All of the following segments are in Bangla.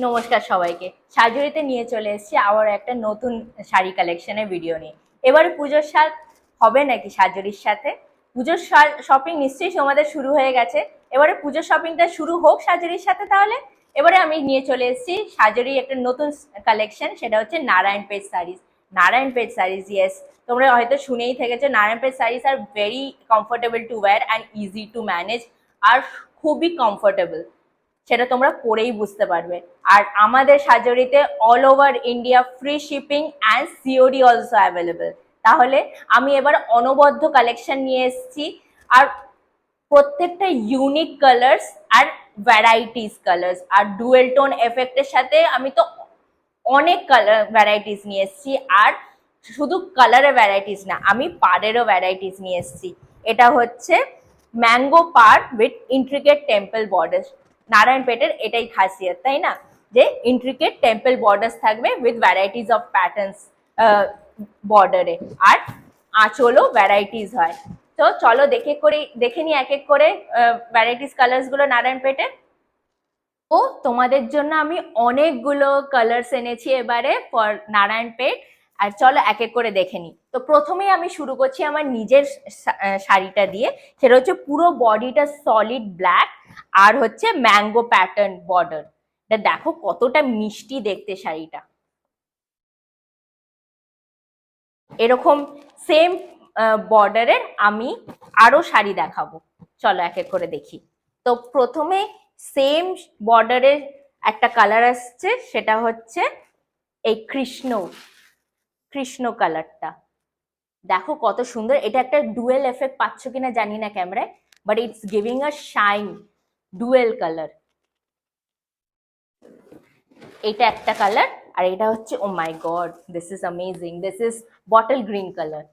নমস্কার সবাইকে। সাজুরিতে নিয়ে চলে এসেছি আবার একটা নতুন শাড়ি কালেকশনের ভিডিও নিয়ে। এবারে পুজোর সাজ হবে নাকি সাজুরির সাথে? পুজোর শপিং নিশ্চয়ই তোমাদের শুরু হয়ে গেছে। এবারে পুজোর শপিংটা শুরু হোক সাজুরির সাথে তাহলে। এবারে আমি নিয়ে চলে এসেছি সাজুরি একটা নতুন কালেকশন, সেটা হচ্ছে নারায়ণপেট শাড়িজ। নারায়ণপেট শাড়িজ, ইয়েস, তোমরা হয়তো শুনেই থেকেছো। নারায়ণপেট শাড়িজ আর very comfortable to wear and easy to manage, আর খুবই কমফোর্টেবল, সেটা তোমরা পরেই বুঝতে পারবে। আর আমাদের সাজরিতে all over India free shipping and COD also available. তাহলে আমি এবার অনবদ্য কালেকশন নিয়ে এসেছি, আর প্রত্যেকটা ইউনিক কালার্স আর ভ্যারাইটিস কালার্স আর ডুয়েল টোন এফেক্টের সাথে আমি তো অনেক কালার ভ্যারাইটিস নিয়ে এসেছি। আর শুধু কালারের ভ্যারাইটিস না, আমি পাড়েরও ভ্যারাইটিস নিয়ে এসেছি। এটা হচ্ছে ম্যাঙ্গো পাড় উইথ ইন্ট্রিকেট টেম্পল বর্ডার। নারায়ণপেটের এটাই খাসিয়ত, তাই না, যে ইন্ট্রিকেট টেম্পল বর্ডার্স থাকবে উইথ ভ্যারাইটিস অফ প্যাটার্নস বর্ডারে, আর আঁচলও ভ্যারাইটিস হয়। তো চলো দেখে নি এক এক করে ভ্যারাইটিস কালার্স গুলো নারায়ণপেটের। ও তোমাদের জন্য আমি অনেকগুলো কালার্স এনেছি এবারে ফর নারায়ণপেট। আর চলো এক এক করে দেখে নিই। তো প্রথমেই আমি শুরু করছি আমার নিজের শাড়িটা দিয়ে। সেটা হচ্ছে পুরো বডিটা সলিড ব্ল্যাক, আর হচ্ছে ম্যাঙ্গো প্যাটার্ন বর্ডার। এটা দেখো কতটা মিষ্টি দেখতে শাড়িটা। এরকম সেম বর্ডারের আমি আরো শাড়ি দেখাবো, চলো এক এক করে দেখি। তো প্রথমে সেম বর্ডারের একটা কালার আসছে, সেটা হচ্ছে এই কৃষ্ণ কালারটা। দেখো কত সুন্দর, এটা একটা ডুয়েল এফেক্ট পাচ্ছ কিনা জানি না ক্যামেরায়, but it's giving a shine, dual colour. এটা একটা কালার, আর এটা হচ্ছে oh my God, this is amazing, this is bottle green colour.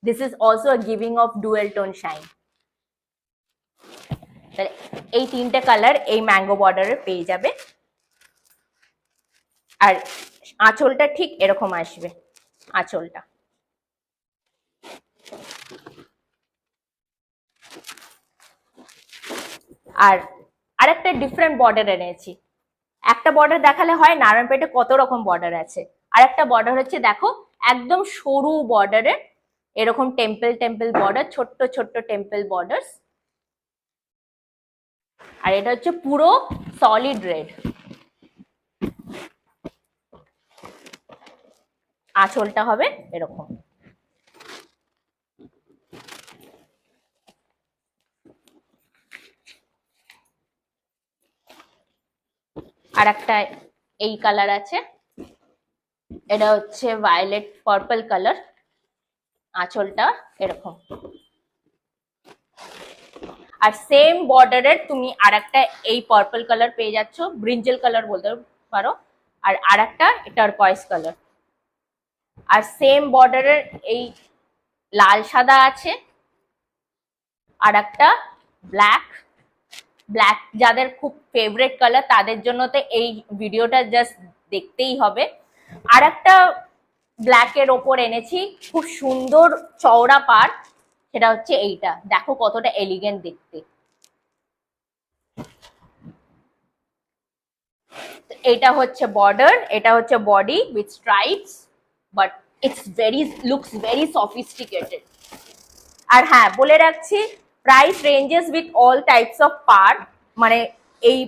This is also giving of dual tone shine. তাহলে এই তিনটে কালার এই ম্যাঙ্গো বর্ডারে পেয়ে যাবে। আর আঁচলটা ঠিক এরকম আসবে, আঁচলটা। আর আরেকটা ডিফারেন্ট বর্ডার এনেছি। একটা বর্ডার দেখালে হয়, নারায়ণপেটে কত রকম বর্ডার আছে। আর একটা বর্ডার হচ্ছে দেখো একদম সরু বর্ডারে, এরকম টেম্পল টেম্পল বর্ডার, ছোট্ট ছোট্ট টেম্পল বর্ডার। আর এটা হচ্ছে পুরো সলিড রেড। আঁচলটা হবে এরকম। আর একটা এই কালার আছে, এটা হচ্ছে ভায়োলেট পার্পল কালার। আঁচলটা এরকম। আর সেম বর্ডারের তুমি আর একটা এই পার্পল কালার পেয়ে যাচ্ছ, ব্রিঞ্জেল কালার বলতে পারো। আর আরেকটা টারকয়েস কালার। আর সেম বর্ডারের এই লাল সাদা আছে, আর একটা ব্ল্যাক। ব্ল্যাক যাদের খুব ফেভারিট কালার তাদের জন্য তো এই ভিডিওটা জাস্ট দেখতেই হবে। আর একটা ব্ল্যাকের ওপর এনেছি খুব সুন্দর চওড়া পাড়, সেটা হচ্ছে এইটা। দেখো কতটা এলিগেন্ট দেখতে। এটা হচ্ছে বর্ডার, এটা হচ্ছে body with stripes, but it's looks very sophisticated. আর হ্যাঁ বলে রাখছি, price ranges with all types of part, মানে এই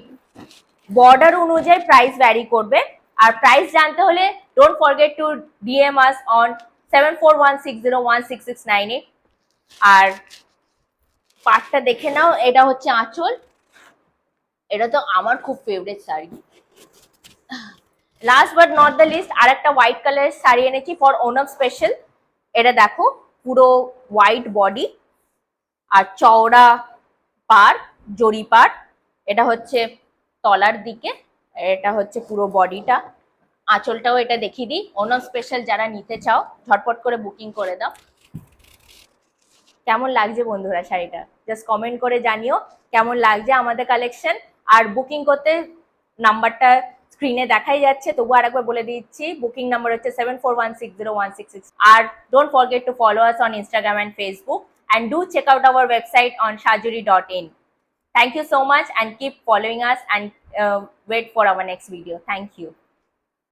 বর্ডার অনুযায়ী প্রাইস ভ্যারি করবে। আর প্রাইস জানতে হলে don't forget two DM us on 7416016698। আর পার্টটা দেখে নাও, এটা হচ্ছে আঁচল। এটা তো আমার খুব favourite sari. Last but not the list, আর একটা হোয়াইট কালারের শাড়ি এনেছি ফর ওনাম স্পেশাল। এটা দেখো পুরো হোয়াইট বডি আর চওড়া পার, জরি পার। এটা হচ্ছে তলার দিকে, এটা হচ্ছে পুরো বডিটা। আঁচলটাও এটা দেখিয়ে দিই। ওনাম স্পেশাল যারা নিতে চাও ঝটপট করে বুকিং করে দাও। কেমন লাগছে বন্ধুরা শাড়িটা, জাস্ট কমেন্ট করে জানিও কেমন লাগছে আমাদের কালেকশন। আর বুকিং করতে নাম্বারটা স্ক্রিনে দেখাই যাচ্ছে, তবু আরেকবার বলে দিচ্ছি, বুকিং নাম্বার হচ্ছে 74160166। আর don't forget to follow us on Instagram and Facebook, and do check out our website on shajuri.in. Thank you so much and keep following us and wait for our next video. Thank you.